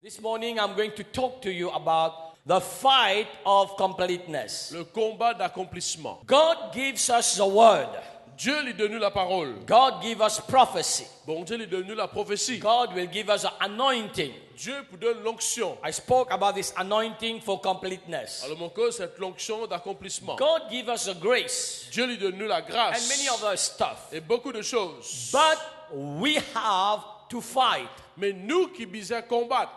This morning I'm going to talk to you about the fight of completeness. Le combat d'accomplissement. God gives us the word. Dieu lui donne la parole. God gives us prophecy. Bon Dieu lui donne la prophétie. God will give us an anointing. Dieu vous donne l'onction. I spoke about this anointing for completeness. Alors mon cause, cette l'onction d'accomplissement. God gives us a grace Dieu lui donne la grâce. and many other stuff. Et beaucoup de choses. But we have to fight. Mais nous qui bisons combattre.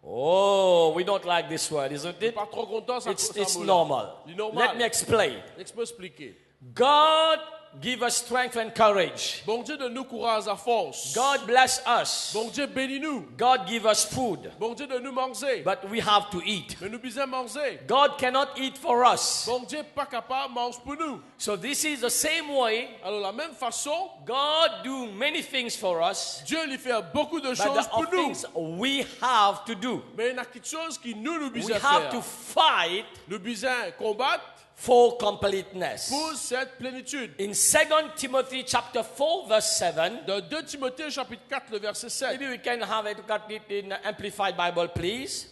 Oh, we don't like this word, isn't it? Pas trop content, ça, It's normal. Let me explain. Laisse-moi expliquer. God give us strength and courage. Bon Dieu donne nous courage à force. God bless us. Bon Dieu bénit nous. God give us food. Bon Dieu donne nous manger. But we have to eat. Mais nous bisons manger. God cannot eat for us. Bon Dieu pas capable mange pour nous. So this is the same way Alors la même façon, God do many things for us. Dieu lui fait beaucoup de But choses there pour are nous. things we have to do. Mais il y a quelque chose qui nous We bisons have to faire. fight Nous bisons combattre for completeness. pour cette plénitude. In 2 Timothy chapter 4 verse 7, Dans 2 Timothée chapitre 4 le verset 7. maybe we can have it, got it in Amplified Bible, please.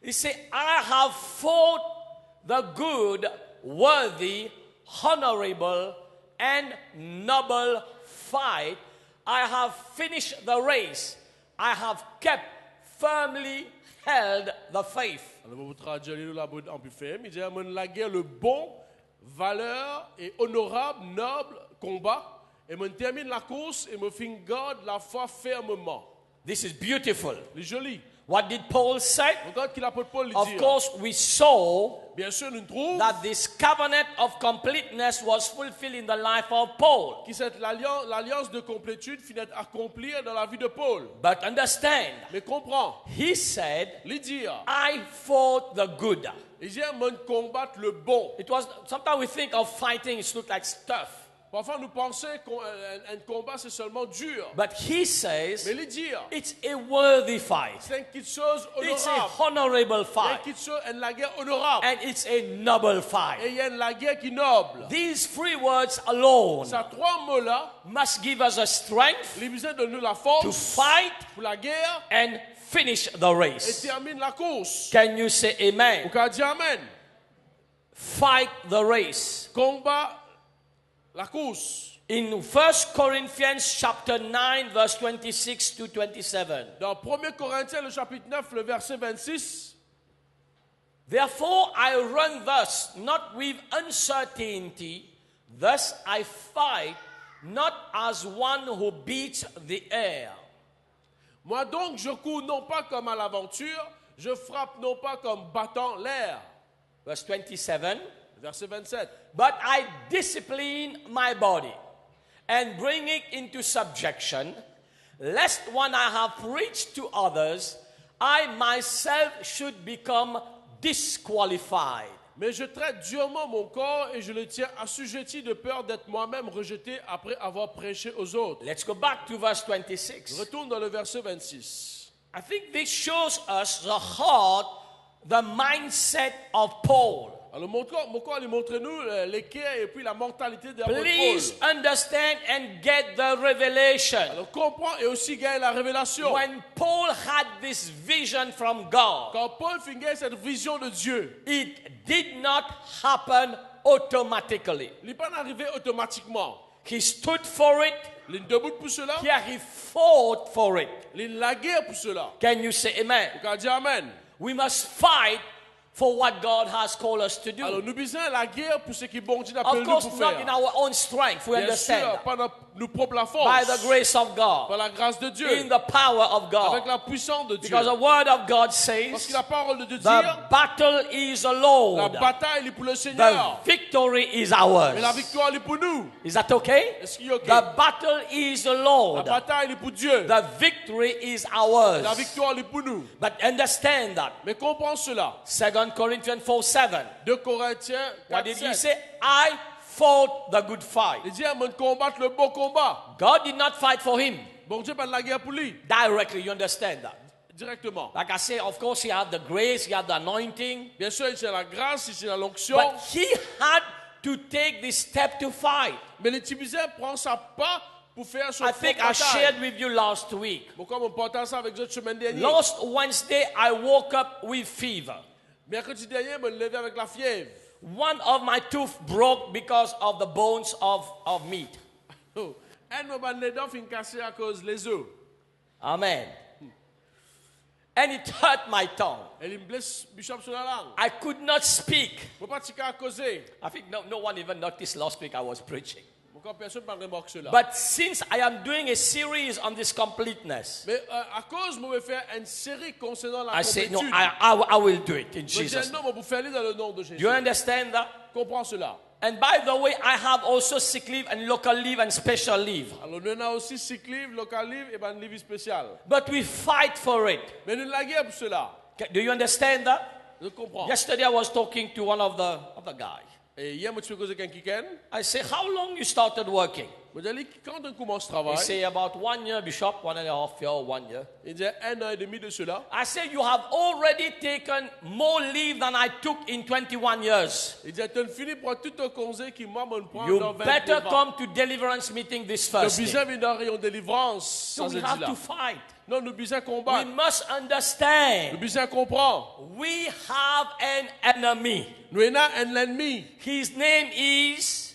He said, I have fought the good, worthy, honorable, and noble fight. I have finished the race. I have kept firmly held the faith. Alors, vous traduisez la bonne amplifiée. Il dit, la guerre, le bon, valeur et honorable, noble combat. Et me termine la course et me fin garde la foi fermement. This is beautiful. C'est joli. What did Paul say? Regarde qu'il l'apôtre Paul lui Of dit. course, we saw Bien sûr, nous trouvons that this covenant of completeness was fulfilled in the life of Paul. que cette l'alliance de complétude finit accomplie dans la vie de Paul. But understand, Mais comprends, he said, il dit, I fought the good. il dit, me combattre le bon. It was sometimes we think of fighting, it looks like stuff. Parfois, nous pensons qu'un combat, c'est seulement dur. But he says Mais il dit, it's a worthy fight. c'est quelque chose It's a honorable. honorable Il y a fight. quelque chose, une guerre honorable. And it's a noble Et fight. il y a une guerre qui est noble. These three words alone Ces trois mots-là, must give us a strength les besoins de nous la to force fight pour la guerre and finish the et race. termine la course. Can you say Vous amen? pouvez dire Amen. Fight the race. Combat la course. In 1 Corinthians chapter 9 verse 26 to 27. Dans 1 Corinthiens, le chapitre 9, le verset 26. Therefore I run thus, not with uncertainty, thus I fight, not as one who beats the air. Moi donc, je cours non pas comme à l'aventure, je frappe non pas comme battant l'air. Verse 27. Verset 27. But I discipline my body and bring it into subjection, lest when I have preached to others, I myself should become disqualified. Mais je traite durement mon corps et je le tiens assujetti de peur d'être moi-même rejeté après avoir prêché aux autres. Let's go back to verse 26. Retourne dans le verset 26. I think this shows us the heart, the mindset of Paul. Alors mon corps il montre-nous l'équerre et puis la mortalité de l'apôtre Please Paul. understand and get the revelation. Alors comprends et aussi gagne la révélation. When Paul had this vision from God, Quand Paul finit cette vision de Dieu, it did not happen automatically. il n'est pas arrivé automatiquement. He stood for it. Il est debout pour cela. Here he fought for it. Il la guerre pour cela. Can you say amen? Vous pouvez dire Amen. We must fight for what God has called us to Alors do. nous besoin la guerre pour ce qui bon Dieu appelle Of nous course, pour not faire. in our own strength. We Bien understand sûr, that. pas nos propres forces. By the grace of Par God, la grâce de Dieu. in the power of Avec God. la puissance de Dieu. Because the word of God Parce says, que la parole de Dieu dit, the battle is the la Lord. bataille est pour le The Seigneur. victory is Mais la ours. victoire est pour nous. Is that okay? Est-ce qu'il est OK? The battle is the La Lord. bataille est pour Dieu. The victory is La ours. victoire est pour nous. But understand that. Mais comprends cela. 2 Corinthians 4:7. 2 Corinthiens What 4, did he 7. say? I fought the good fight. Il dit, on combattre le bon combat. God did not fight for him Bon Dieu pas de la guerre pour lui. directly. You understand that? Directement. Like I say, of course, he had the grace, he had the anointing. Bien sûr, il a la grâce, il a l'onction. But he had to take this step to fight. Mais les Tibétains prennent ça pas pour faire son I think I propre shared bataille. with you last week. Pourquoi on partage ça avec vous semaine dernière? Last Wednesday, I woke up with fever. Mercredi dernier, je me levais avec la fièvre. One of my tooth broke because of the bones of meat. Oh. Un de mes dents fin cassé à cause des os. Amen. And it hurt my tongue. Elle me blesse bishop sur la langue. I could not speak. Je ne peux pas tirer à causer. I think no one even noticed last week I was preaching. Pourquoi personne ne m'a remarqué cela? But since I am doing a series on this completeness, Mais à cause, je vais faire une série concernant la I say, no, complétude. I will do it in Je dis Jesus' non, name. je vais faire dans le nom de Do Jésus. you understand that? Comprends cela. And by the way, I have also sick leave and local leave and special leave. Alors, nous avons aussi sick leave, local leave et un livre spécial. But we fight for it. Mais nous la guerre pour cela. Do you understand that? Je comprends. Yesterday I was talking to one of the guys. Et hier, je suis causé avec un quelqu'un. I say, how long you started working? Je lui ai dit, quand on commence le He travail, say, about 1 year, Bishop, 1.5 year, 1 year. il dit 1 an et demi de cela. I say, you have already taken more leave than I took in 21 years. Il dit, tu as fini pour tout un congé qui m'a mon prend You dans better 29 ans. come to deliverance meeting this Nous Thursday. besoin d'une rayon de délivrance So sans we être have là. to fight. Non, nous besoin We combattre. must Nous understand besoin comprendre. we have an enemy. Nous avons un ennemi. His name is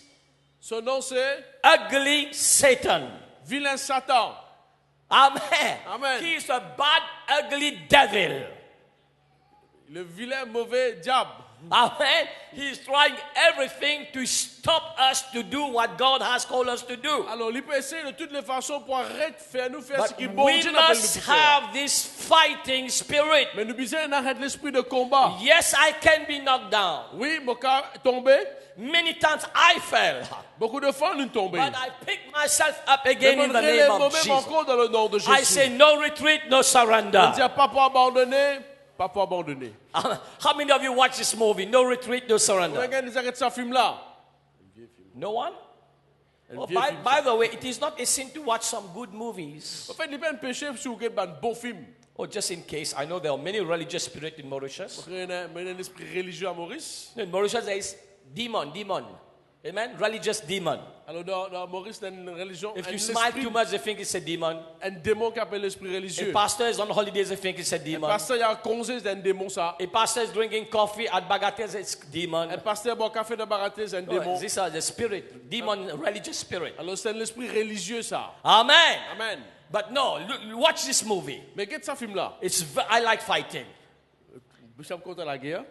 Son nom c'est Ugly Satan. vilain Satan. Amen. Amen. He is a bad, ugly devil. Le vilain mauvais diable. Amen. He is trying everything to stop us to do what God has called us to do. Alors, il peut essayer de toutes les façons pour arrêter faire nous faire ce But qui est bon we Dieu n'appelle nous must pour faire. have this fighting spirit. Mais nous besoin d'arrêter l'esprit de combat. Yes, I can be knocked down. Oui, mon cas est tombé. Many times I fell. Beaucoup de fois, nous tombés. But I pick myself up Mais again on in the name relève of nous-mêmes Jesus. encore dans le nom de I say Jésus. no retreat, no On surrender. dit pas pour abandonner, pas pour abandonner. How many of you watch this movie? No retreat, no On surrender. regarde les arrêts de ce film-là. No one? Un Oh, vieux by, film. by the way, it is not a sin to watch some good movies. En fait, il n'y a pas un péché si vous regardez un bon film. Oh, just in case, I know there are many religious spirits in Mauritius. Il y a un esprit religieux à Maurice. In Mauritius, there is demon. Amen? Religious demon. Alors, dans Maurice, il y a une religion, If un you smile esprit, too much, they think it's a demon. un démon qui appelle l'esprit A religieux. pastor is on holidays, they think it's a demon. Pasteur, il y a un congé, c'est un démon, ça. A pastor is drinking coffee at Bagatelles, it's demon. Un pasteur boit café de baraté, c'est un démon. These are the spirit, demon, religious spirit. Alors, c'est l'esprit religieux, ça. Amen. Amen. But no, watch this movie. Mais regarde ce film-là. I like fighting. Bishop contre la guerre.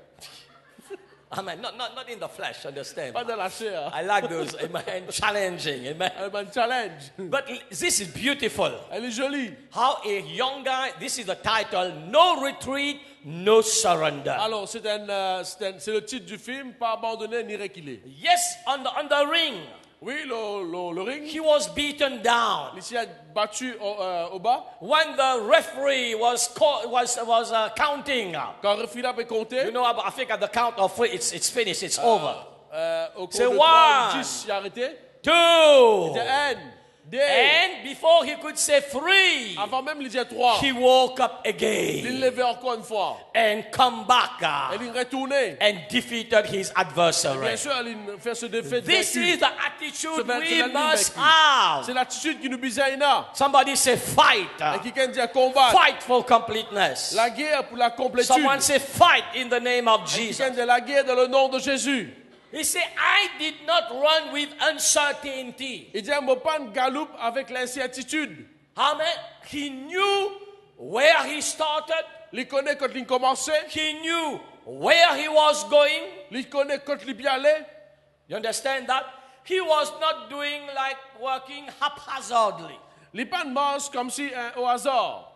Amen. Not in the flesh, understand? Pas dans la chair. I like those, amen, challenging, amen. Elle m'a un challenge. But this is beautiful. Elle est jolie. How a young guy, this is the title, No Retreat, No Surrender. Alors, c'est le titre du film, pas abandonner ni reculer. Yes, on the ring, Oui, le ring. he was beaten down. Ici, il a battu au bas. When the referee was counting, Quand le referee peut compter, you know, I think at the count of three, it's finished, it's over. au compte C'est de 3 one. 10, il a arrêté. 2. Il dit 1, 2. And before he could say 3, Avant même, il dit 3. he woke up Il again levait encore une fois. and come back Elle est retournée. and defeated his adversary. Bien sûr, elle fait ce défait de This vaincu. is the attitude C'est we l'ennemi must vaincu. have. C'est l'attitude qui nous besoin là. Somebody say fight. Et quelqu'un dit à combattre. Fight for completeness. La guerre pour la complétude. Someone say fight in the name of Jesus. Quelqu'un dit la guerre dans le nom de Jésus. He said, I did not run with uncertainty. Il dit un mot pas de galoupe avec l'incertitude. Amen. He knew where he started. Il connaît quand il commençait. He knew where he was going. Il connaît quand il y allait. You understand that? He was not doing like working haphazardly Il pas de marche comme si au hasard.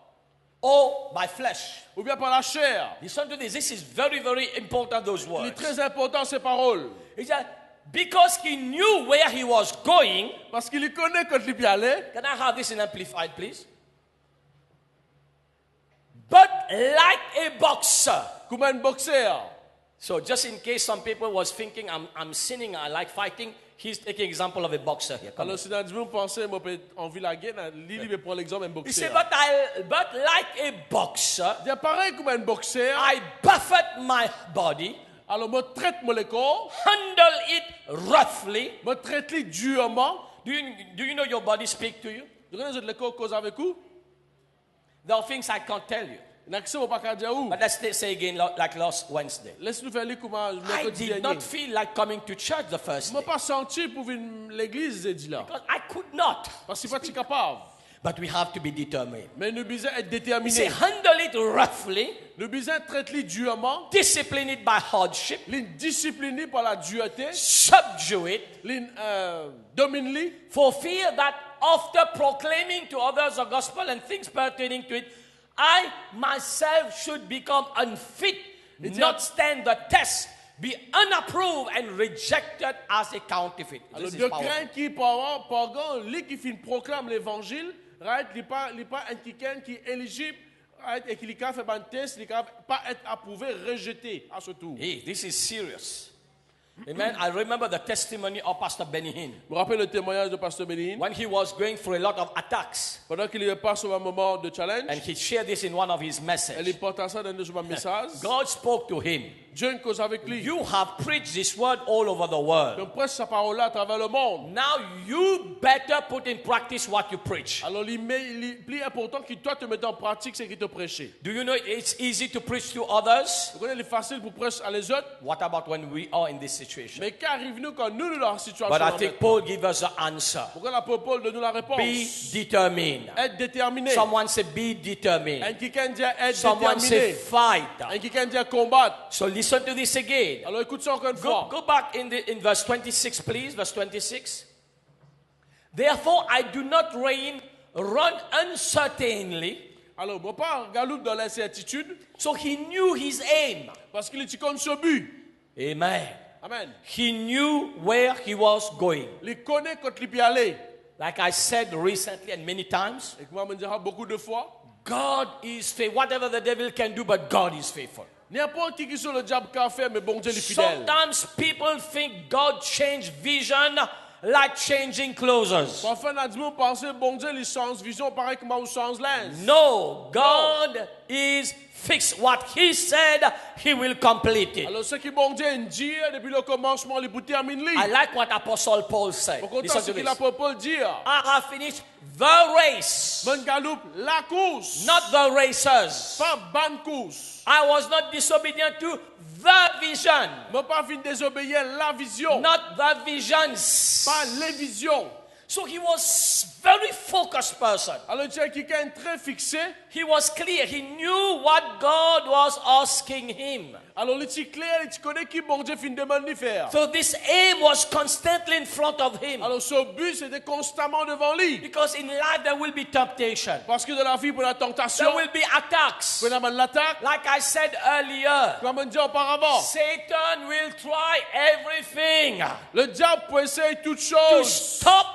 or by flesh. Ou bien par la chair. Listen to this. This is very, very important, those Il est words. très important ces paroles. He said, because he knew where he was going. Parce qu'il connaît quand il y allait. Can I have this in amplified, please? But like a boxer. Comme un boxeur. So just in case some people was thinking I'm sinning, I like fighting, he's taking example of a boxer here. Come on. Alors si dans vous pensez, moi peut envie la guerre, Lily veut prendre l'exemple d'un He said, boxeur. but like a boxer, Il est pareil comme un boxeur. I buffet my body, Alors moi traite mon corps, handle it roughly, moi traite lui durement Do you know your body speak to you? Vous connaissez le corps cause avec vous? There are things I can't tell you. N'accès au pas qu'à dire où? But let's say again like last Wednesday. Laisse-nous faire les comment I mercredi did dernier. not feel like coming to church the first Je ne day. pas senti pour venir l'église dit là. Because I could not. Parce que pas capable. But we have to be determined. Mais nous besoin être You say, déterminés. handle it roughly, Nous besoin traiter durement, discipline it by hardship, discipliner par la dureté, subdue it, dominer. for fear that after proclaiming to others the gospel and things pertaining to it, I myself should become unfit, not stand the test, be unapproved and rejected as a counterfeit. Alors This de is powerful. crainte qui par lui qui fin proclame l'évangile, right, il pas un quelqu'un qui est éligible, right, et qui fait un test, il pas être approuvé, rejeté à ce tour. Hey, this is serious. Amen. I remember the testimony of Pastor Benny Hinn Je me rappelle le témoignage de Pasteur Bénin. when he was going through a lot of attacks, Pendant qu'il passe sur un moment de challenge, and he shared this in one of his elle messages. porte ça dans un message. God spoke to him. Dieu cause avec lui. You have preached this word all over the world. Donc prêche sa parole là à travers le monde. Now you better put in practice what you preach. Alors il est plus important que toi te mettes en pratique ce qu'il te prêche. Do you know it's easy to preach to others? Vous connaissez, il est facile pour prêcher à les autres. What about when we are in this situation? Mais qu'arrive-nous quand nous dans la situation? But I think Paul gives us the answer. Pourquoi l'apôtre Paul donne nous la réponse? Be determined. Être déterminé. Someone say be determined. Un quelqu'un dit être Someone say déterminé. fight. Un quelqu'un dit combattre. So listen to this again. Alors écoute ça encore une Go, fois. go back in verse 26, please. Verse 26. Therefore, I do not run uncertainly. Alors moi pas galoupe dans l'incertitude So he knew his aim. parce qu'il est comme ce but. Amen. Amen. He knew where he was going. Il connaît quand il peut y aller. Like I said recently and many times, Et moi me dira beaucoup de fois. God is faithful. Whatever the devil can do, but God is faithful. N'importe qui sur le diable qu'a fait, mais bon Dieu est fidèle. Sometimes people think God changed vision like changing clothes. Parfois, on a dit, on pense, bon Dieu, il change vision, pareil comme on change lens. No, God is fixed. What he said, he will complete it. Alors, ce que bon Dieu dit, depuis le commencement, il peut terminer. I like what Apostle Paul said. Au contraire, Listen ce to qu'il this. a pour Paul dire. I have finished the race, Bonne galoupe, la course. not the racers. Pas bonne course. I was not disobedient to the vision, Mais pas fin désobéir la vision. not the visions. Pas les visions. So he was very focused person. Alors, tu es quelqu'un très fixé. He was clear. He knew what God was asking him. Alors, il est clair, il connaît qui bon Dieu fin demande de faire. So this aim was constantly in front of him. Alors, ce but, c'était constamment devant lui. Because in life there will be temptation. Parce que dans la vie, pour la tentation, There will be attacks. pour l'attaque, Like I said earlier, comme on dit auparavant, Satan will try everything le diable peut essayer toutes to choses stop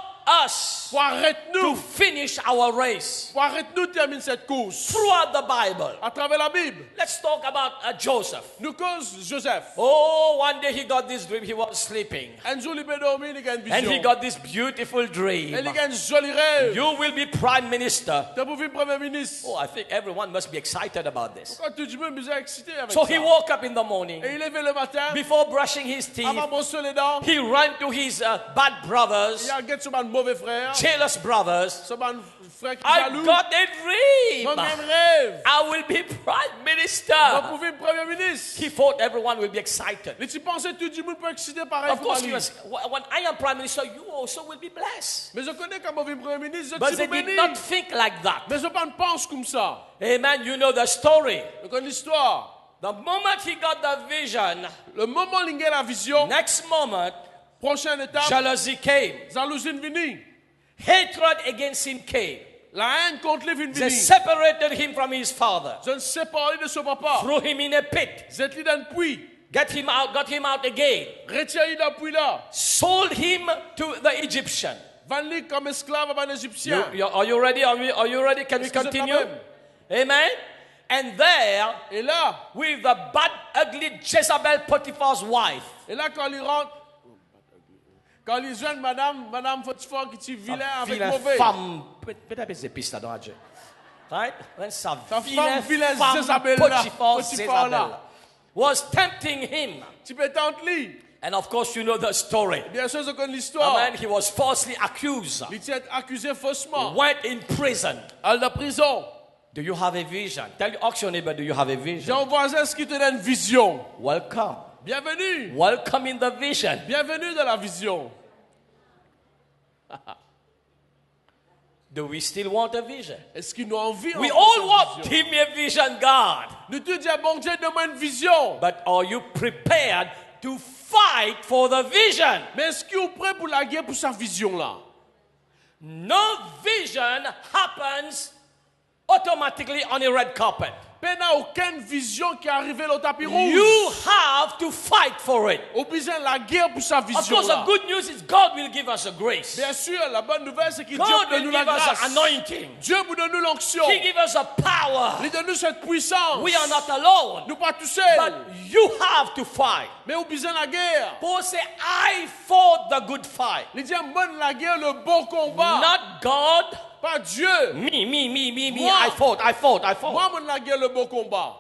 us pour arrêter to nous, finish our race. pour arrêter nous terminer cette course. Throughout the Bible. À travers la Bible, Let's talk about Joseph. nous cause Joseph. Oh, one day he got this dream. He was sleeping. Un jour, il peut dormir, il a une And he vision. got this beautiful Et dream. il a un joli rêve. You will be prime minister. Tu as pour faire premier ministre. Oh, I think everyone must be excited about this. Quand tout le monde est excité avec So ça. he woke up in the morning. Et il est levé le matin, Before brushing his teeth, avant de brosser les dents, he ran to his bad brothers, il a guetté sur un mauvais frère, jealous brothers. sur un frère qui est I jaloux. got a Mon dream. même rêve. I will be prime On minister. pour faire premier ministre. He thought everyone will be excited. Mais tu pensais que tout le monde peut exciter pareil Of comme course, lui. he was, when I am prime minister, you also will be blessed. Mais je connais comment vivre premier ministre, je But suis they did béni. not think like that. Mais je ne pense comme ça. Amen. You know the story. Je connais l'histoire. The moment he got the vision, Le moment où il a la vision, next moment, prochaine étape, jealousy came. jalousie est venue. Hatred against him came. La haine contre lui est They venue. separated him from his father, Je ne sais pas de son papa. threw him in a pit, Vous êtes dans le puits. got him out again, Retirez dans le puits là. sold him to the Egyptian. Vendez comme esclave à un Égyptien. Are you ready? Are you ready? Can we Est-ce que vous êtes continue? là même? Amen. And there, Et là, with the bad, ugly Jezebel Potiphar's wife, quand il rentre, quand il joint Madame Potiphar qui est vilain avec vilaine mauvais. femme, peut-être c'est piste là dans la Dieu. Right? When sa Ta vilaine vilaine femme Jezabel là, Potiphar Potiphar là. Jezabel was tempting him. Tu peux tenter lui. And of course, you know the story. Bien sûr, je connais l'histoire. Amen. He was falsely accused, Il était accusé faussement. went in prison. À la prison. Do you have a vision? Ask your neighbor, do you have a J'ai vision? un voisin qui te donne une vision. Welcome. Bienvenue. Welcome in the vision. Bienvenue dans la vision. Do we still want a vision? Est-ce qu'il nous a envie? We encore all cette want, vision? give me a vision, God. Nous te disons, bon Dieu, donne-moi une vision. But are you prepared to fight for the vision? Mais est-ce qu'il est prêt pour la guerre pour sa vision-là? No vision happens automatically on a red carpet. Il n'y a aucune vision qui est arrivée au tapis rouge. You have to fight for it. On besoin de la guerre pour sa Of course, the vision-là. good news is God will give us a grace. Bien sûr, la bonne nouvelle, c'est que Dieu God donne will nous la give us grâce. an anointing. Dieu vous donne nous l'onction. He gives us a power. Il donne nous cette puissance. We are not alone. Nous pas tout But seuls. you have to fight. Mais on besoin de la guerre. Paul said, I fought the good fight. Il dit, bonne la guerre, le bon combat. Not God. Pas Dieu. Me. Moi. I fought. Moi, mon la guerre, le bon combat.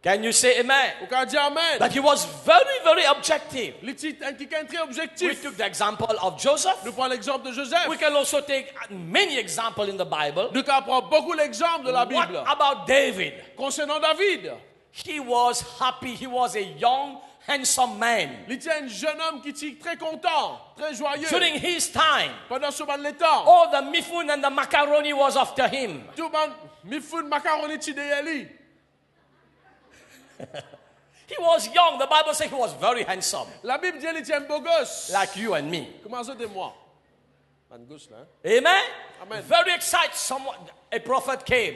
Can you say amen? Vous pouvez dire amen. But he was very, very objective. Il est très We objectif. took the example of Joseph. Nous prenons l'exemple de Joseph. We can also take many examples in the Bible. Nous apprenons beaucoup l'exemple de la What Bible. about David? Concernant David, He was happy. He was a young, handsome man. il était un jeune homme qui était très content, très joyeux. During his time, Pendant ce moment de temps, all the mifun and the macaroni was after him. tout le monde, mifoun macaroni ti derrière lui. He was young. The Bible says he was very handsome, La Bible dit qu'il était un beau gosse. like you and me. Comment ça de moi? Un gosse là. Amen? Amen. Very excited. A prophet came.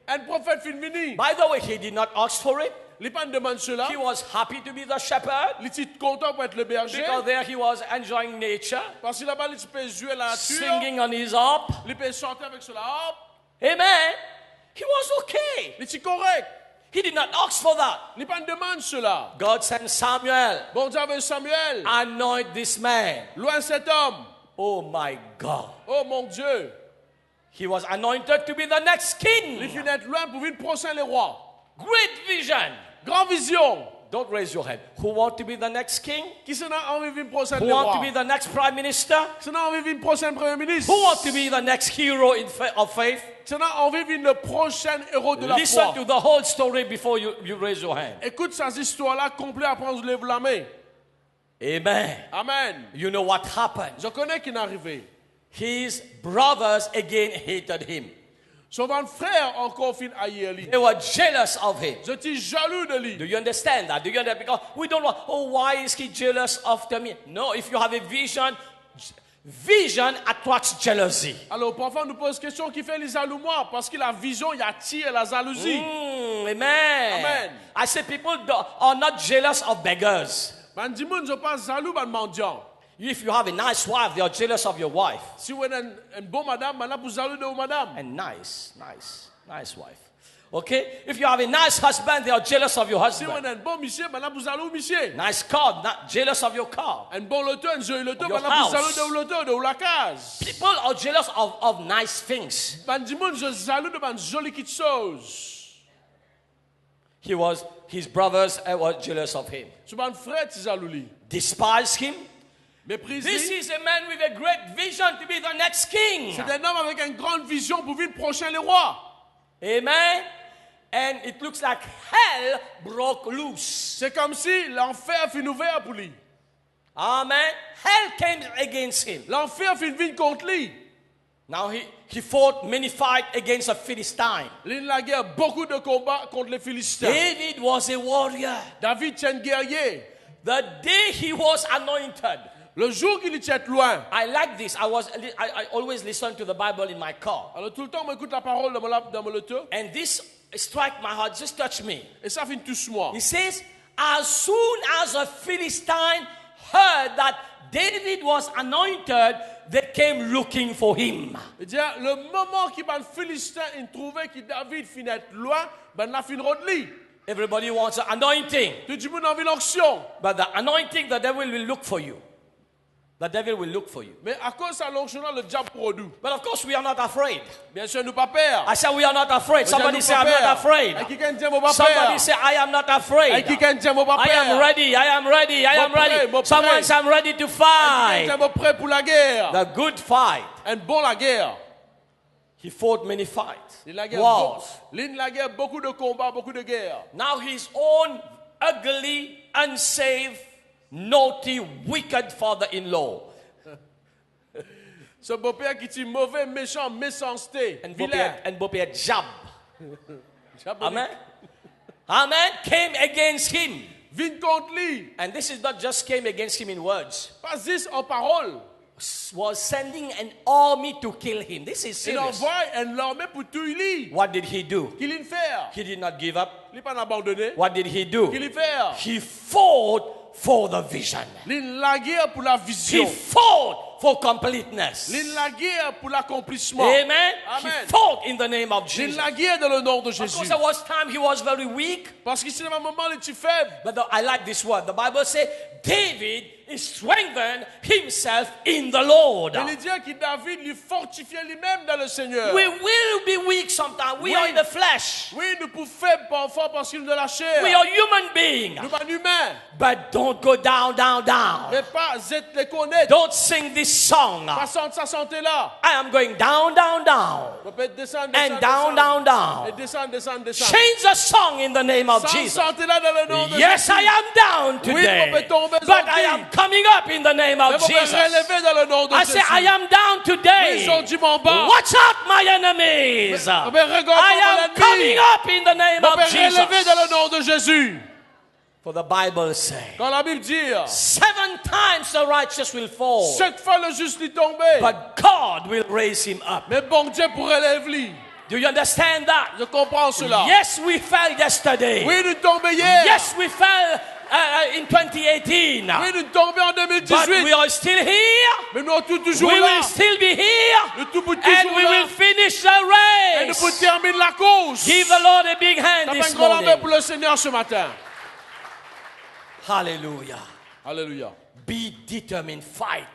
Un prophète fin venu. By the way, he did not ask for it. Il pas demande cela. He was happy to be the shepherd Il était content pour être le berger. because there he was enjoying nature, Parce que là-bas, il peut jouer la nature. singing on his harp. Il peut chanter avec cela. Hop. Amen? He was okay. Il est correct. He did not ask for that. Il pas demande cela. God sent Samuel. Bon Dieu avec Samuel. Anoint this man. Loin cet homme. Oh my God. Oh mon Dieu. He was anointed to be the next Il king. finit d'être loin pour venir prochain les rois. Great vision. Grande vision. Don't raise your hand. Who want to be the next king? Qui s'en a envie de venir prochain Who les want rois? to be the next prime minister? Qui s'en a envie de venir prochain premier ministre? Who want to be the next hero of faith? Qui s'en a envie de venir le prochain héros de la Listen foi? to the whole story before you raise your hand. Écoute ces histoires-là complètes après on se lève la main. Amen. Amen. You know what happened? Je connais qui est arrivé. His brothers again hated him. Son frère encore fin haïr lui. They were jealous of him. Je suis jaloux de lui. Do you understand that? Do you understand? Because we don't want, oh, why is he jealous after me? No, if you have a vision, vision attracts jealousy. Alors parfois nous pose question qui fait les jaloux moi parce que la vision il attire la jalousie. Amen. Amen. I say people are not jealous of beggars. Man dis moi je pas jaloux ban mendiant. If you have a nice wife, they are jealous of your wife. Si vous êtes un bon madame, man là pour jaloux de vous madame. And nice wife. Okay? If you have a nice husband, they are jealous of your Si vous husband. êtes un bon monsieur, man là pour jaloux monsieur. Nice car, not jealous of your car. Un bon loto, un joli loto, Of your man là pour house. jaloux de loto, de la case. People are jealous of nice things. Man dis moi je jaloux de man joli petite chose. His brothers were jealous of him. Son man frère tu jaloux lui. Despised him. Méprise This lui. is a man with a great vision to be the next king. C'est un homme avec une grande vision pour vivre prochain les rois. Amen. And it looks like hell broke loose. C'est comme si l'enfer fut ouvert pour lui. Amen. Hell came against him. L'enfer fut venu contre lui. Now he fought many fights against a Philistine. Il a guerre beaucoup de combats contre les Philistins. David was a warrior. David était un guerrier. The day he was anointed. Le jour qu'il était loin. I like this. I always listen to the Bible in my car. Alors tout le temps, on m'écoute la parole dans mon auto. And this struck my heart, just touched me. Et ça fait touche moi. He says, as soon as a Philistine heard that David was anointed, they came looking for him. C'est-à-dire, le moment qu'il va le Philistin, il trouvait que David finit loin, ben la fin de lui. Everybody wants an anointing. Tout le monde a envie l'onction. But the anointing, the devil will look for you. the devil will look for you. Mais à cause de l'onction, le diable produit. But of course, we are not afraid. Bien sûr, nous pas peur. I said, we are not afraid. Somebody say, I'm not afraid. Et quelqu'un dit, moi pas Somebody peur. say, I am not afraid. Et quelqu'un dit, moi pas I am peur. ready. I am ready. I am Mon prêt, ready. mon Someone prêt. say, I'm ready to Et fight. quelqu'un dit, prêt pour la guerre. The good fight. Un bon la guerre. He fought many fights. Il la guerre, Wars. l'île la guerre, beaucoup de combats, beaucoup de guerres. Now his own ugly, unsaved, naughty, wicked father-in-law. Ce beau-père qui dit mauvais, méchant, méchanceté, vilain. And Bopé Jab. Diabolique. Amen. Amen. Came against him. Vine contre lui. And this is not just came against him in words. Pas juste en parole. Was sending an army to kill him. This is Il serious. envoie un armée pour tuer lui. What did he do? Qu'il y fait? He did not give up. Il n'a pas abandonné. What did he do? Qu'il y fait? He fought for the vision. Il la guerre pour la He vision. fought for completeness. Il la guerre pour l'accomplissement. Amen. Amen. He fought in the name of Il Jesus. la guerre dans le nom de Of Jésus. course, there was time he was very weak. Parce qu'ici, à un moment, il est faible. But I like this word. The Bible says David strengthened himself in the Lord. Il dit que David lui fortifiait lui-même dans le Seigneur. We will be weak sometimes. We Oui. are in the flesh. Oui, nous pouvons faibles parfois parce qu'il est de la chair. We are human beings. Nous sommes humains. But don't go down, down, down. Mais pas être les connaître. Don't sing this song. Pas sentir sa santé là. I am going down, down, down. On peut descendre, And descendre, down, descendre. down, Et down. descendre, descendre, descendre. Change the song in the name of Sans Jesus. santé là dans le nom de Yes, Jésus. I am down today. on peut tomber But aujourd'hui. I am coming up in the name Mais of on peut Jesus. relever dans le nom de I Jésus. say, I am down Oui, today. aujourd'hui, mon bas. Watch out, my enemies. Mais regarde I am mon coming ennemi. up in the name On of peut relever dans le Jesus. nom de Jésus. For the Bible says, Quand la Bible dit, 7 times the righteous will fall, 7 fois le juste lui tomber. but God will raise him up. Mais bon Dieu pour relever lui. Do you understand that? Je comprends cela. Yes, we fell yesterday. Oui, nous tombons hier. Yes, we fell in 2018. Oui, nous tombons en But 2018. we are still here. Mais nous sommes toujours We là. will still be here. Nous sommes toujours And we là. will finish the Et nous race. pouvons terminer la course. Give the Lord a big hand T'as pas this un grand amour morning. pour le Seigneur ce matin. Hallelujah. Alléluia. Be determined. Fight.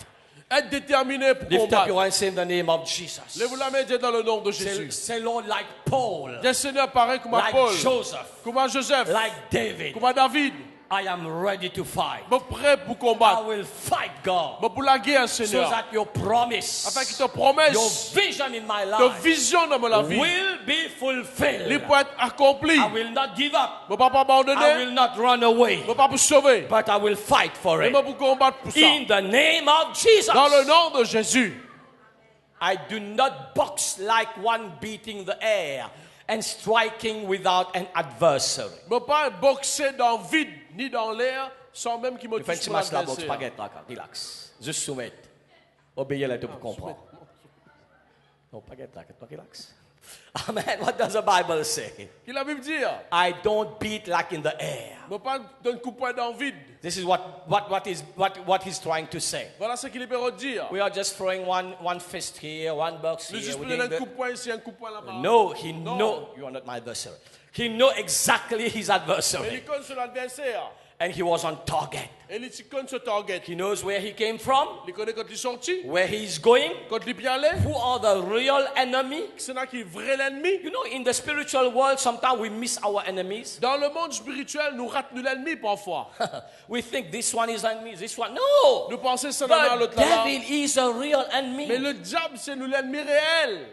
Être déterminé pour Lift up combattre. your hands in the name of Jesus. Lève la main Dieu dans le nom de Say, Jésus. say, Lord, like Paul, Dieu Seigneur pareil comme like Paul, Joseph, comme Joseph, like David. comme David. I am ready to fight. Mais prêt pour I combattre. will fight, God, Mais pour la guerre, so Seigneur. that your promise, Afin que ta your promesse, vision in my ta life vision dans ma vie, will be les fulfilled. peut être accomplie. I will not give up. Mais pas I abandonner. will not run away. Mais pas pour sauver. But I will fight for Mais it. pour combattre pour ça. In the name of Jesus. Dans le nom de Jésus. I do not box like one beating the air and striking without an adversary. Mais pas boxer dans le vide ni dans l'air sans même qu'il me Tu fais un touche petit mon match la boxe, adversaire. baguette là, relax. Juste soumettre. Obéir là, tu peux comprendre. Non, baguette là, relax. Amen. What does the Bible say? Qu'il la Bible dit, I don't beat like in the air. mais pas d'un coup de poing dans le vide. This is what he's trying to say. Voilà ce qu'il veut dire. We are just throwing one fist here, one box Le here. juste we pour donner didn't un do- coup de poing ici, un coup de poing là-bas. No, he No. know you are not my adversary. He know exactly his Mais adversary, il connaît son adversaire. and he was on target. Et il connaît son target. He knows where he came from, Il connaît quand il est sorti, where he's going, quand il est bien allé. who are the real enemy. C'est là qui est vrai l'ennemi. You know, in the spiritual world, sometimes we miss our enemies. Dans le monde spirituel, nous ratons l'ennemi parfois. We think this one is enemy, this one. No, Nous pensons seulement à the l'autre là. devil is a real Mais enemy. le diable, c'est nous l'ennemi réel.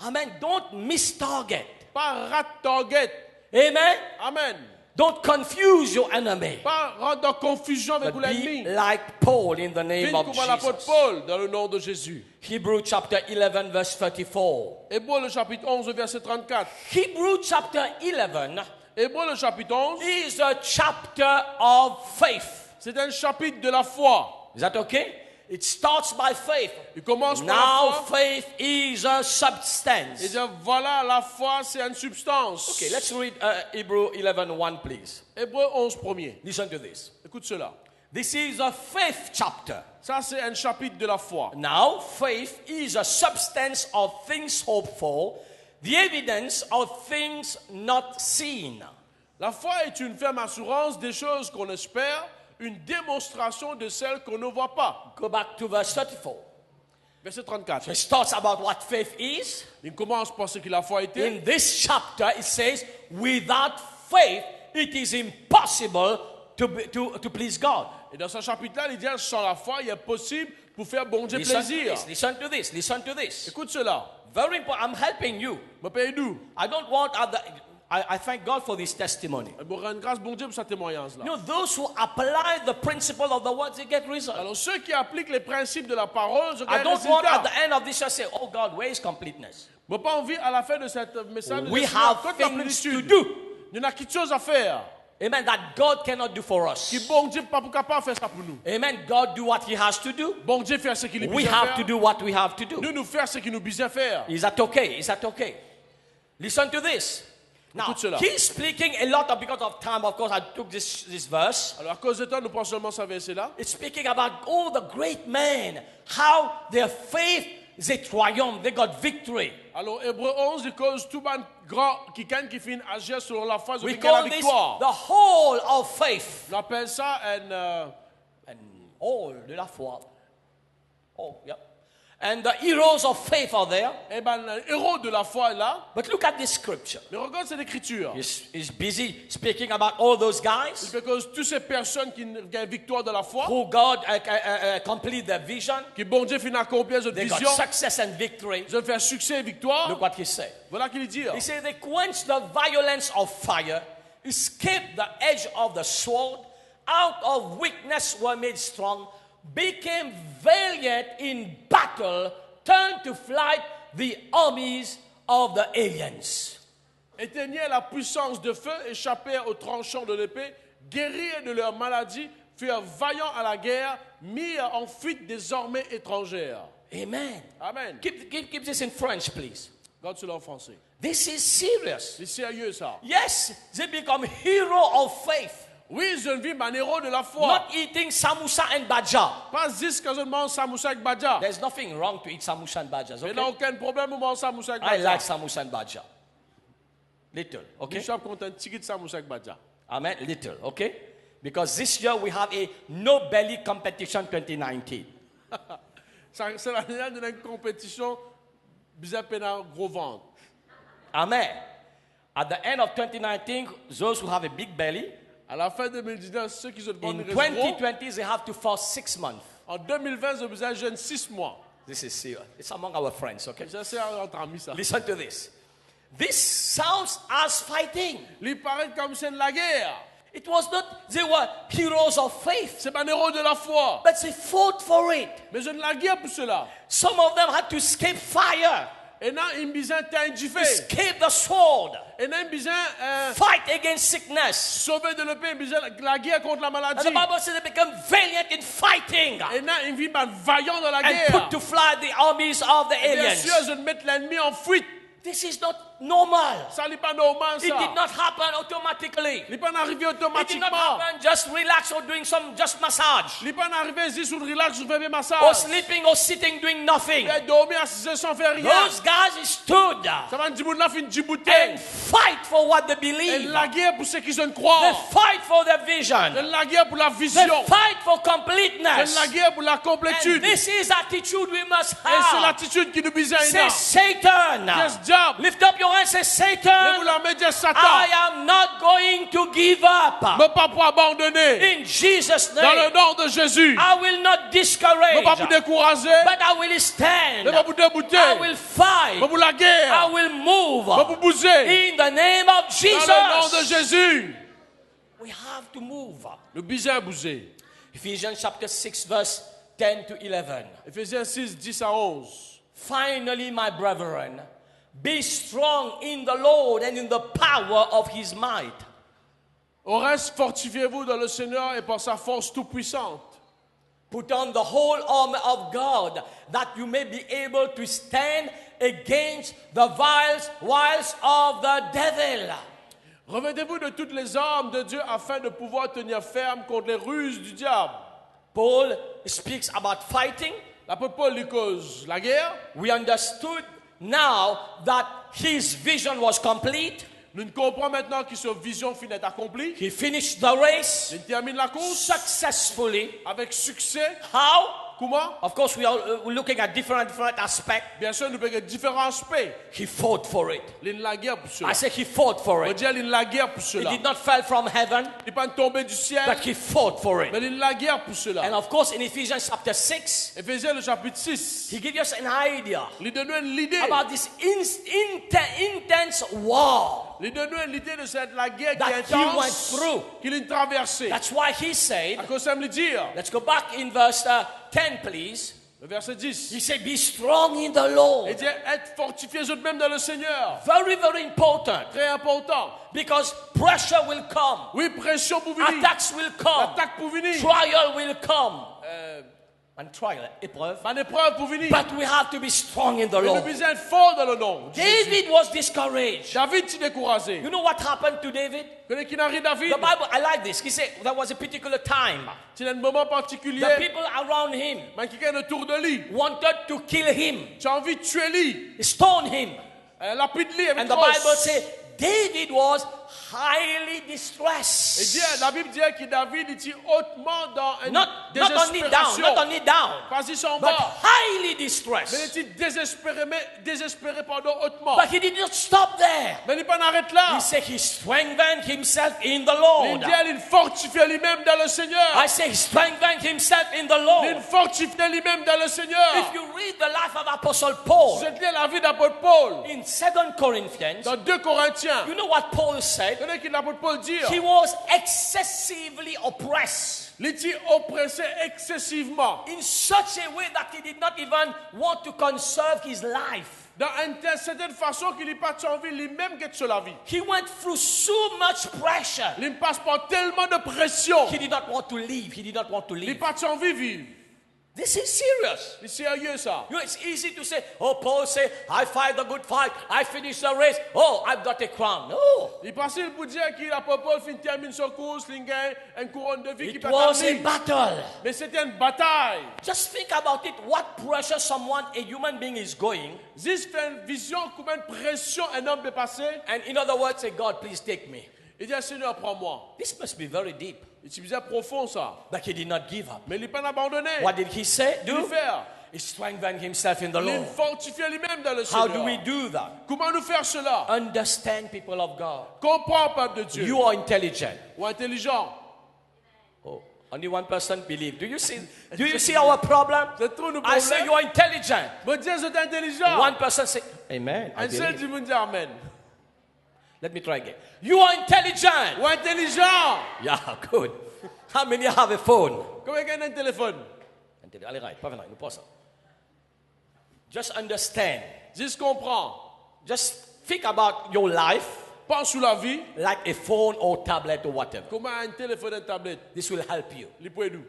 Amen. Don't miss target. Pas rat target. Amen. Amen. Don't confuse your enemy. Pas rendre en confusion avec But l'ennemi. be like Paul in the name Viens of comme l'apôtre Jesus. Paul dans le nom de Jésus. Hebrew chapter 11 verse 34. Hébreu le chapitre 11 verset 34. Hebrew chapter 11 Hébreu le chapitre 11, is a chapter of faith. c'est un chapitre de la foi. Is that okay? It starts by faith. Il commence par la Now foi. faith is a Et substance. dit voilà, la foi c'est une substance. Okay, let's read Hebrew 11:1, please. Hébreu 11 premier. Listen to this. Écoute cela. This is a faith chapter. Ça c'est un chapitre de la foi. Now faith is a substance of things hoped for, the evidence of things not seen. La foi est une ferme assurance des choses qu'on espère, une démonstration de celle qu'on ne voit pas. Go back to verse 34. Verset 34. So it starts about what faith is. Il commence par ce que la foi était. In this chapter, it says, without faith, it is impossible to please God. Et dans ce chapitre-là, il dit, sans la foi, il est possible pour faire bon Dieu plaisir. Listen to this. Listen to this. Écoute cela. Very important. I'm helping you. Me paye nous. I don't want other. I thank God for this testimony. Je rends grâce bon Dieu pour ce témoignage-là. You know, those who apply the principle of the word, they get results. Alors ceux qui appliquent les principes de la parole, je I gagne don't want at résultat. the end of this to say, oh God, where is completeness? Je n'ai pas envie à la fin de cette message de We dire, have quand la things to plénitude, do. il y en a quelque chose à faire. Amen. That God cannot do for us. Qui bon Dieu n'est pas capable de faire ça pour nous. Amen. God do what he has to do. Bon Dieu fait ce qu'il est We besoin have faire. to do what we have to do. Nous faire ce qu'il nous besoin faire. Is that okay? Is that okay? Listen to this. Now, Écoute cela. he's speaking a lot of, because of time, of course, I took this verse. Alors à cause de temps, nous prenons seulement ce verset-là. It's speaking about all the great men, how their faith, they triumphed, they got victory. Alors Hébreu 11, il cause tout ban grand qui finit agir selon la foi, We ils gagnent la call this victoire. the whole of faith. On appelle ça And all de la foi. Oh, yeah. And the heroes of faith are there. le héros de la foi est là. But look at this scripture. Mais regarde cette écriture. He's busy speaking about all those guys Parce que toutes ces personnes qui gagnent victoire de la foi, who God complete their vision. qui bon Dieu finit accomplir cette They got vision, success and victory. ils ont fait succès et victoire. Look what he said. Voilà qu'il dit. He said they quenched the violence of fire, escaped the edge of the sword, out of weakness were made strong, became valiant in battle, turned to flight the armies of the aliens. Éteignaient la puissance de feu, échappèrent aux tranchants de l'épée, guérirent de leur maladie, furent vaillants à la guerre, mis en fuite des armées étrangères. Amen. Amen. Keep this in French, please. Regarde cela en français. This is serious. C'est sérieux ça. Yes, they become hero of faith. Oui, je vis un héros de la foi. Not eating samosa and baja. Pas juste quand je mange samoussa avec badja. There's nothing wrong to eat samosa and bajas, Il n'y a okay? aucun problème pour manger samoussa avec I badja. like samosa and baja. Little, okay? Je suis content de ticket de samoussa avec badja. Amen. Little, okay? Because this year we have a no belly competition 2019. C'est l'année de la compétition, bizarre peine à gros ventre. Amen. At the end of 2019, those who have a big belly, À la fin 2019, ceux qui se demandent in de rester gros, 2020 they have to fast 6 months. en 2020, je besoin jeune 6 mois. This is serious. It's among our friends, okay? Ça, c'est entre amis, ça. Listen to this. This sounds as fighting. Il paraît comme c'est de la guerre. It was not, they were heroes of faith, C'est un héros de la foi. but they fought for it. Mais je ne la guerre pour cela. Some of them had to escape fire, Et là, il me besoin de escape the sword, Et là, il me besoin fight against sickness. sauver de l'épée, il me besoin la guerre contre la And maladie. the Bible says they become valiant in fighting Et là, il vit vaillant dans la and guerre. put to flight the armies of the Et bien aliens. sûr, je ne mets l'ennemi en fuite. This is not normal. Ça n'est pas normal, It did ça. not happen automatically. Il n'est pas arrivé It did not automatiquement. happen just relax or doing some just massage. Il n'est pas arrivé ici sur le relax, je fais mes Or massages. sleeping or sitting doing nothing. Il a dormi assis sans faire rien. Those guys stood Ça va dire là fin de and fight for what they Et believe. la guerre pour ceux qui se They croient. fight for their vision. Et la guerre pour la They vision. fight for Et completeness. la guerre pour la And complétude. Et this is attitude we must c'est have. l'attitude qui nous besoin. Say Satan. Yes, diable. Lift up your hand. Say Satan. Lève la main de I Satan. am not going to give up. Ne pas pour abandonner. In Jesus' Dans le name. nom de Jésus. I will not discourage. Ne pas pour décourager. But I will stand. Ne pas pour débouter. I will fight. Ne pour la I guerre. will move. Ne pour bouger. In the name of Dans le nom de Jesus. Jésus. We have to move. Le besoin bouger. Ephesians chapter 6 verse 10 to 11. Éphésiens 6, 10 à 11. Finally, my brethren, be strong in the Lord and in the power of his might. Au reste, fortifiez-vous dans le Seigneur et par sa force toute-puissante. Put on the whole armor of God, that you may be able to stand against the wiles of the devil. Revêtez-vous de toutes les armes de Dieu afin de pouvoir tenir ferme contre les ruses du diable. Paul speaks about fighting. L'apôtre Paul lui cause la guerre. We understood now that his vision was complete. Nous comprenons maintenant que cette vision finit est accomplie. He finished the race Il termine la course successfully. avec succès. How? Comment? Of course, we are looking at different aspects. Bien sûr, nous prenons différents aspects. He fought for it. Il la guerre pour cela. I say he fought for On it. dit il la guerre pour He cela. did not fall from heaven, Il n'est pas tombé du ciel, but he fought for it. mais il la guerre pour And cela. of course, in Ephesians chapter 6, Éphésiens le chapitre 6. he gives us an idea Il donne l'idée. about this intense war. Il donne l'idée de cette la guerre qui That est he went intense through. qu'il a traversée. That's why he said, À cause ça me le dire. let's go back in verse 10, please. Le verset 10. He said, be strong in the Lord. Il dit être fortifiés eux-mêmes dans le Seigneur. Very, very important. Très important. Because pressure will come. Oui, pression pour venir. Attacks will come. Attaque pour venir. Trial will come. And trial, épreuve. Une épreuve pour venir. But we have to be strong in the Mais nous Lord. devons être forts dans le nom. David was discouraged. David s'est découragé. You know what happened to David? Connais qui n'arrive David? The Bible, I like this. He said there was a particular time. C'est un moment The particulier. people around him Mais quelqu'un autour de lui. wanted to kill him, Tu as envie de tuer lui. stone him. Lapide lui avec And the crosse. Bible says David was highly Et distressed. la Bible dit que David était hautement dans une Not only down, désespération. not only down, Pas si son but bas. highly Mais il distressed. était désespéré pendant hautement. But he did not stop there. Mais il n'est pas arrêté là. He said he strengthened himself in the Il Lord. dit il fortifie lui-même dans le Seigneur. I say he strengthened himself in the Il Lord. fortifie lui-même dans le Seigneur. If you read the life of Apostle Paul Vous êtes lié à la vie d'apôtre Paul. in 2 Corinthians, Dans 2 Corinthiens. you know what Paul said? Vous savez qu'il l'apôtre Paul dit. He was excessively oppressed Il était oppressé excessivement. in such a way that he did not even want to conserve his life. Dans une certaine façon qu'il n'a pas envie lui-même que sur la vie. He went through so much pressure. Il passe par tellement de pression. He did not want to leave. He did not want to Il n'a leave. pas envie de vivre. This is serious. C'est sérieux ça. You know, it's easy to say, oh, Paul said, I fight the good fight. I finished the race. Oh, I've got a crown. No. Il est facile pour dire qu'il a Paul fin termine son course, il gagne une couronne de vie qui It peut was a être battle. Mais c'était une bataille. Just think about it. What pressure someone, a human being is going. Juste fait une vision combien de pression un homme peut passer. And in other words, say, God, please take me. Il dit, Seigneur, prends-moi. This must be very deep. C'est bizarre profond ça. But he did not give up. Mais il n'est pas abandonné. What did he say? Il Do? faire. He strengthened himself in the Il Lord. fortifie lui-même dans le How Seigneur. do we do that? Comment nous faire cela? Understand, people of God. Comprends, peuple de Dieu. You are intelligent. Ou intelligent. Oh, only one person believe. Do you see our problem? C'est trop nos I say problèmes. you are intelligent. Mon Dieu, c'est intelligent. One person say, Amen. I Un seul believe. dit, mon Dieu, Amen. Let me try again. You are intelligent. Ou intelligent. Yeah, good. How many have a phone? Comment quelqu'un a un téléphone? Allez, right. Pas maintenant, nous passons. Just understand. Juste comprends. Just think about your life Pense sur la vie. like a phone or tablet or whatever. Comment un téléphone et une tablette? This will help you. Les points nous.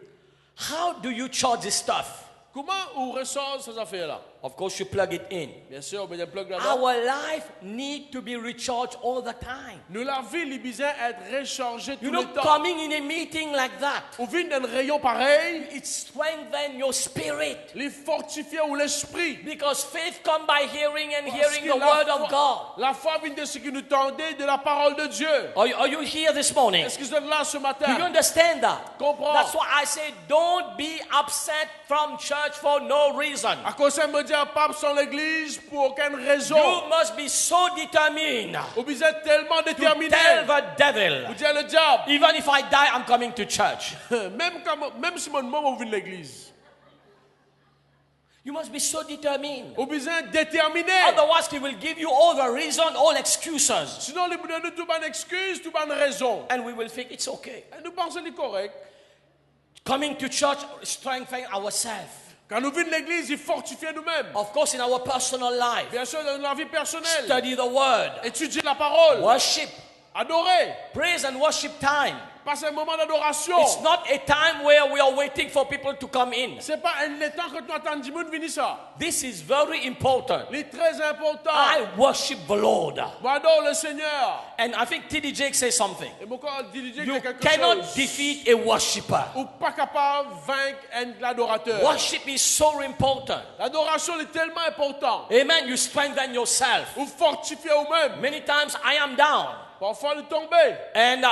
How do you charge this stuff? Comment on ressort ces affaires-là? Of course, you plug it in. Bien sûr, on met un plug là-dedans. Our life need to be recharged all the time. Nous, la vie, il est besoin d'être rechargé tout You le know, temps. coming in a meeting like that, On vient d'un rayon pareil, it strengthens your spirit. les fortifier ou l'esprit. Because faith comes by hearing and Parce hearing que the word of God. la foi vient de ce que nous tendez de la parole de Dieu. Are you here this morning? Est-ce que vous êtes là ce Do you matin? understand that? Comprends. That's why I say don't be upset from church for no reason. À cause de me dire, pape sans l'église pour aucune raison. You must be so determined Vous êtes tellement to déterminé. tell the devil, Vous dites le diable, even if I die, I'm coming to church. même si mon maman vient de l'église. You must be so determined. Vous êtes déterminé. Otherwise, he will give you all the reason, all excuses. Sinon, il vous donne toute bonne excuse, toute bonne raison. And we will think it's okay. Et nous pensons que c'est correct. Coming to church, strengthening ourselves. Quand nous venons de l'église, il fortifie nous-mêmes. Of course, in our personal life, Bien sûr, dans la vie personnelle. study the word, Étudier la parole. worship, Adorer. Praise and worship time. Passer un moment d'adoration. It's not a time where we are waiting for people to come in. C'est pas le temps que tu attends du monde venir ça. This is very important. C'est très important. I worship the Lord. J'adore le Seigneur. And I think TD Jake says something. Et mon corps dit You quelque cannot chose. defeat a worshiper. Ou pas capable de vaincre l'adorateur. Worship is so important. L'adoration est tellement importante. Amen. You strengthen yourself. Vous fortifiez vous-même. Many times I am down. Parfois, vous tombez. And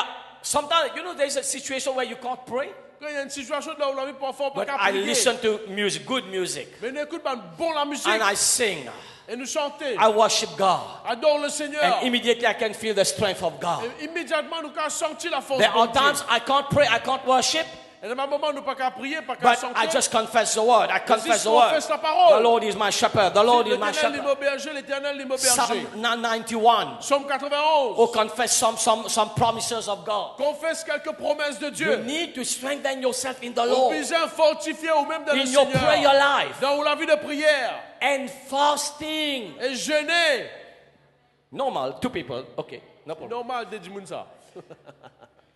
sometimes, there's a situation where you can't pray. Quand il y a une situation là où la vie parfois pas But capable I de prier. listen to music, good music. Mais nous écoutons bon la musique. And I sing. Et nous chantons. I worship God. Adore le Seigneur. And immediately I can feel the strength of God. Et immédiatement, nous pouvons sentir la force There de are Dieu. times I can't pray, I can't worship. Et dans un moment, nous ne pouvons pas prier, pas qu'à But chanter. I just confess the word. I confess the on word. confesse la parole. The Lord is my shepherd. The Lord is my L'Éternel est shepherd. mon berger, l'Éternel est mon berger. Psalm 91. Psaume 91. Or confess some promises of God. Confesse quelques promesses de You Dieu. need to strengthen yourself in the Vous Lord. besoin fortifier ou même dans le In your Seigneur. prayer life. Dans la vie de prière. And fasting. Et jeûner. Normal, two people. Okay, no problem. Normal de dire ça.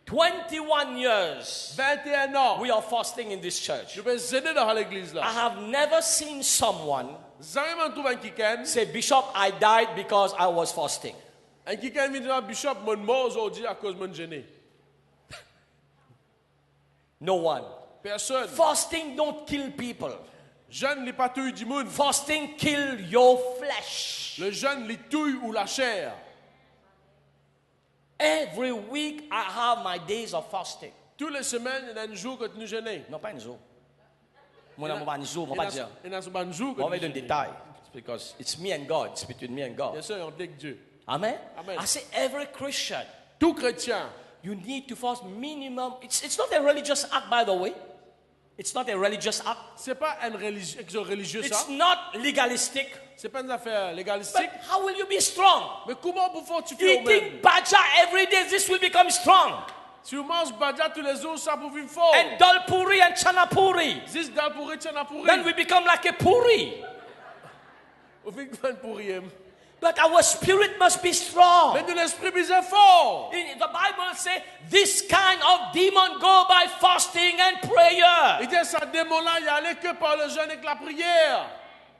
21 years 21 ans. we are fasting in this church. Je vais jeûner dans l'église I là. have never seen someone Jamais on trouve un kiken. say, Bishop, I died because I was fasting. Un kiken vient dire Bishop, mon mort aujourd'hui à cause de mon jeûner. No one. Personne. Fasting don't kill people. Jeûne n'est pas tuer du monde. Fasting kill your flesh. Le jeûne les touille ou la chair. Every week I have my days of fasting. Toutes les semaines, il y a un jour que nous jeûnons. Non, pas un jour. Moi, non, pas un jour, moi, pas dire. Il y a un jour que On nous va donner jeûnons. détail. Because it's me and God. It's between me and God. Bien sûr, on dit que Dieu. Amen? Amen. I say every Christian, Tout chrétien, you need to fast minimum. It's not a religious act, by the way. It's not a religious act. c'est pas un religieux ça. It's not legalistic. C'est pas une affaire But légalistique. how will you be strong? Mais comment vous fortifier vous-même? Eating baja every day, this will become strong. Si vous mangez badja tous les jours, ça vous vivre fort. And dal puri and chana puri. Zis dal pourri, tchana pourri. Then we become like a puri. Vous vivez fan pourri. But our spirit must be strong. Mais de l'esprit bien fort. The Bible says this kind of demon go by fasting and prayer. Il dit ça démon-là, il allait que par le jeûne et que la prière.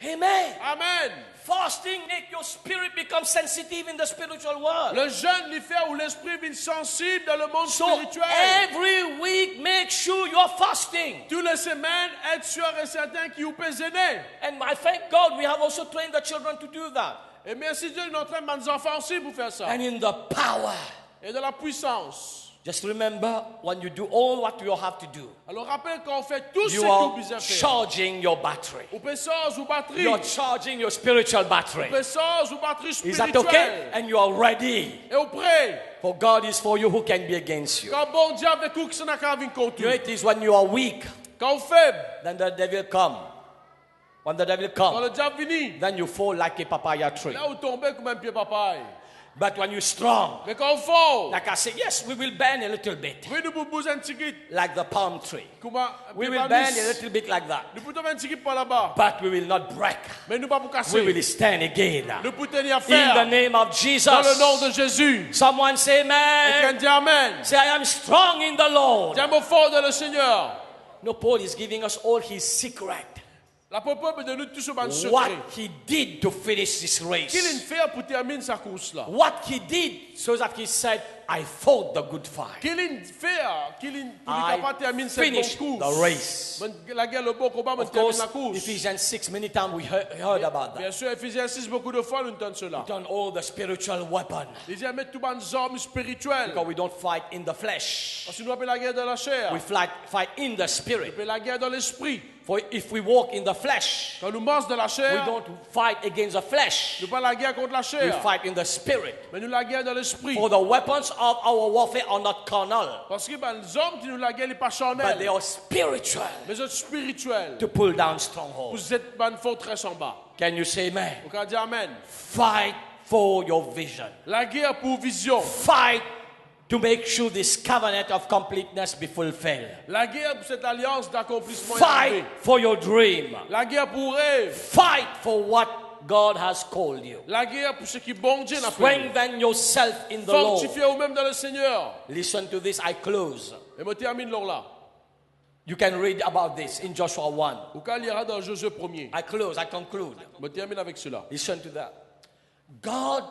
Amen. Amen. Fasting make your spirit become sensitive in the spiritual world. Le jeûne lui fait où l'esprit est sensible dans le monde So spirituel. every week make sure you're fasting. Toutes les semaines, être sûr et certain qu'il vous peut gêner. And I thank God we have also trained the children to do that. Et merci Dieu, nous entraîne nos enfants aussi pour faire ça. And in the power. Et de la puissance. Just remember when you do all what you have to do, Alors rappelle qu'on fait tout ce you que vous are besoin faire. charging your battery. Vous pouvez sortir ou batterie. You're charging your spiritual battery. Vous pouvez sortir ou batterie Is that spirituelle. okay? And you are ready. Et vous prêt. For God is for you, who can be against you? Quand bon Dieu avec vous, qui s'en a qu'à venir contre You know, vous. it is when you are weak, Quand vous faible, then the devil come. When the devil quand come, le diable vient, then you fall like a papaya tree. là vous tombez comme un pied papaye. But when you're strong, Mais quand vous fort, like I say, yes, we will bend a little bit, oui, nous vous bousez un petit guide. like the palm tree. Comment We will bend a little bit like that, Nous pouvons un petit guide par là-bas. but we will not break. Mais nous pas pour We casser. will stand again. Nous pouvons tenir In the faire. name of Dans le nom Jesus. de Jésus. Someone say Et amen. qu'on dit Amen. Say, I am strong in the Lord. Dis un mot fort de le Seigneur. No, Paul is giving us all his secret. La peuple de nous tous un What secret. he did to finish this Qu'il race. fait pour terminer sa course là. What he did so that he said, I fought the good fight. Qu'il fait pour qu'il I capable terminer cette finished bonne the course. race. La guerre, le bon combat, Of termine course, la course. Ephesians 6, many times we heard about that. Bien sûr, Ephésiens 6, beaucoup de fois, nous entendons cela. Done all the spiritual weapon. Il dit à mettre tout dans les armes spirituelles. Because we don't fight in the flesh. Parce que nous appelons la guerre dans la chair. We fight in the spirit. Mais la guerre dans l'esprit. For if we walk in the flesh, Quand nous marchons dans la we chair, don't fight against the flesh. nous pas la guerre contre la We chair. fight in the spirit. Mais nous la guerre dans l'esprit. For the weapons of our warfare are not carnal, Parce que les hommes qui nous la guerre, ils pas but they charnels. are spiritual Mais ils sont spirituels. to pull down strongholds. Vous êtes une forteresse en bas. Can you say amen? Vous pouvez dire Amen. Fight for your vision. La guerre pour vision. Fight to make sure this covenant of completeness be fulfilled. La guerre pour cette alliance d'accomplissement. Fight for your dream. La guerre pour rêve. Fight for what God has called you. La guerre pour ce qui bon Dieu n'a appelé. Strengthen yourself in the Lord. Fortifiez vous-même dans le Seigneur. Listen to this, I close. Et me termine là. You can read about this in Joshua 1. Ou quand il ira dans Josué 1er. I close, I conclude. Me termine avec cela. Listen to that. God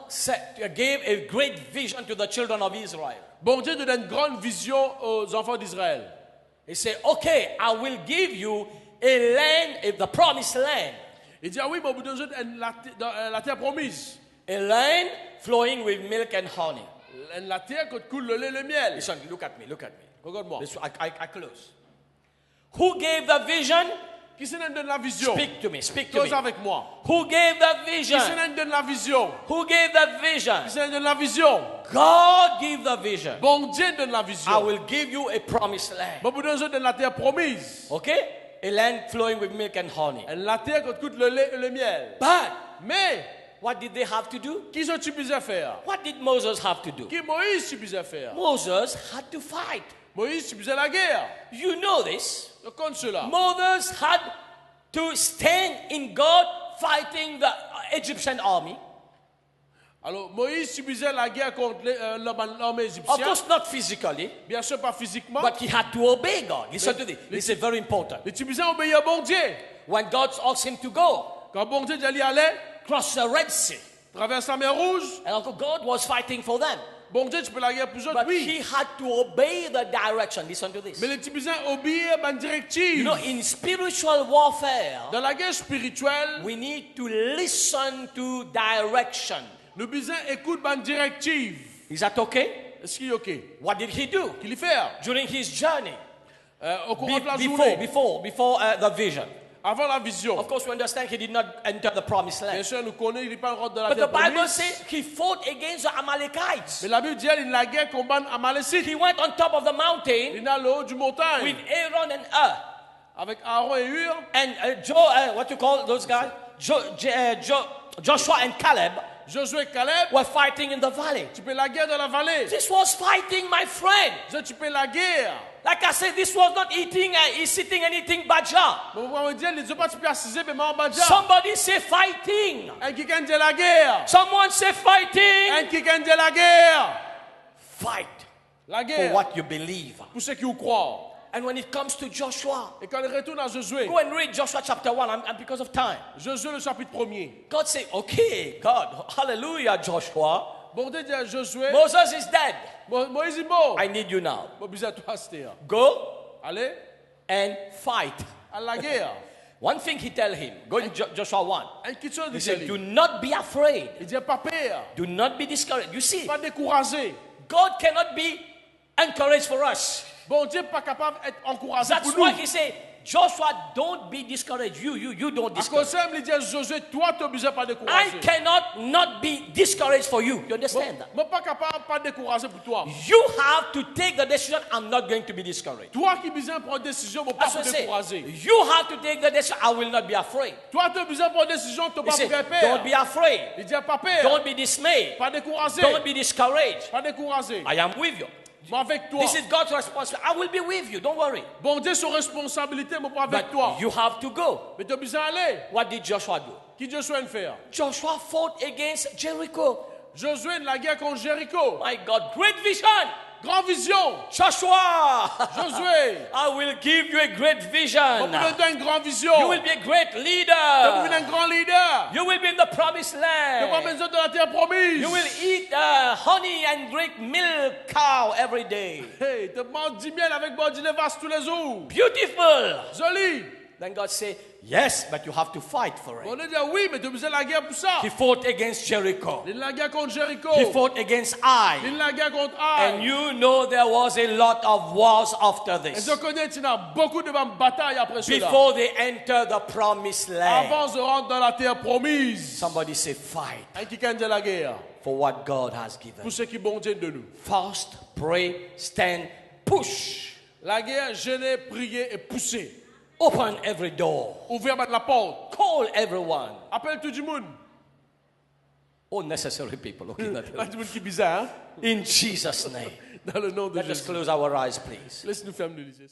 gave a great vision to the children of Israel. Bon Dieu donne une grande vision aux enfants d'Israël. He said, okay, I will give you a land, the promised land. Il dit, ah oui, mais vous donne la terre promise. A land flowing with milk and honey. La terre qui coule le lait et le miel. Listen, look at me. Regarde-moi. I close. Who gave the vision? Qui se donne la vision? Speak to me. Cause avec moi. Who gave the vision? Qui se donne la vision? Who gave the vision? Qui se donne la vision? God gave the vision. Bon Dieu donne la vision. I will give you a promised land. Bon, vous donne la terre promise. Okay? A land flowing with milk and honey. La terre qui coule le lait et le miel. Mais, what did they have to do? Qui sont supposés faire? What did Moses have to do? Qui Moïse supposé faire? Moses had to fight. Moïse supposé la guerre. You know this. Comme cela. Moses had to stand in God fighting the Egyptian army. Alors, Moïse subissait la guerre contre l'armée égyptienne. Of course, not physically. Bien sûr, pas physiquement. But he had to obey God. Listen to this. This is very important. Il subissait obéir à bon Dieu. When God asked him to go, quand bon Dieu dit aller, cross the Red Sea. Traverse la mer Rouge. And God was fighting for them. Bon Dieu, tu peux la guerre pour eux, But oui. he had to obey the direction. Listen to this. Mais les Tibétains obéir à une directive. You know, in spiritual warfare, dans la guerre spirituelle, we need to listen to direction. Nous besoin écoute une directive. Is that okay? Est-ce qu'il est ok? What did he do? Qu'il fait? During his journey. Au cours de la journée. Before the vision. Avant la vision. Of course, we understand he did not enter the promised land. Bien sûr, nous connaissons, il n'est pas rentré dans la But terre the Bible promise. says he fought against the Amalekites. Mais la Bible dit il a guerre combat Amalekite. He went on top of the mountain. Il est le haut du montagne. With Aaron and Hur. Avec Aaron et Hur. And what you call those guys? Joshua and Caleb. Josué et Caleb were fighting in the valley. Tu peux la guerre dans la vallée. This was fighting, my friend. Tu peux la guerre. Like I said, this was not sitting and eating baja. Somebody say fighting. Someone say fighting. Fight for what you believe. Pour ceux qui croient. And when it comes to Joshua, et quand il retourne à Josué, go and read Joshua chapter 1 and because of time. Josué le chapitre 1er. God said, okay, God, hallelujah, Joshua. Bon Dieu dit à Josué, Moses is dead. Moïse est mort. I need you now. Go. Go. Allez. And fight. À la guerre. One thing he tell him, go in Joshua 1. He said, do not be afraid. Il dit pas peur. Do not be discouraged. You see, pas découragé. God cannot be encouraged for us. Bon Dieu pas capable d'être encouragé That's pour nous. why he said, Joshua, don't be discouraged. You don't discourage. Josué, toi, tu obligé pas décourager. I cannot not be discouraged for you. You understand that? Moi pas capable pas décourager pour toi. You have to take the decision. I'm not going to be discouraged. Toi qui besoin prendre décision, moi pas décourager. You have to take the decision. I will not be afraid. Toi tu besoin prendre décision, tu pas faire peur. Don't be afraid. Il dit pas peur. Don't be dismayed. Pas décourager. Don't be discouraged. Pas décourager. I am with you. Avec toi. This is God's responsibility. I will be with you. Don't worry. Bon Dieu son responsabilité, moi pas avec toi. You have to go. Mais tu besoin aller. What did Joshua do? Qui Josué faire? Joshua fought against Jericho. Josué la guerre contre Jéricho. My God, great vision. Grand vision. Joshua. Josué. I will give you a great vision. On te donne une grande vision. You will be a great leader. Tu vas un grand leader. You will be in the promised land. Tu vas maison de la terre promise. You will eat honey and drink milk cow every day. Hey, tu manges du miel avec bon du lait vache tous les jours. Beautiful. Joli. Then God said, yes, but you have to fight for it. On a dit oui, mais tu besoin la guerre pour ça. He fought against Jericho. Il la guerre contre Jéricho. He fought against Ai. Il la guerre contre Ai. And you know there was a lot of wars after this. Et je connais qu'il y a beaucoup de batailles après cela. Before they enter the promised land. Avant de rentrer dans la terre promise. Somebody say fight. Et qui gagne la guerre. For what God has given. Pour ce qui bon Dieu de nous. Fast, pray, stand, push. La guerre, jeûner, prier et pousser. Open every door. Ouvrir la porte. Call everyone. Appelle tout le monde. Unnecessary people. Okay, pas tout le monde qui est bizarre. In Jesus' name. Dans le nom de Let Jésus. us close our eyes, please. Laisse-nous fermer les yeux.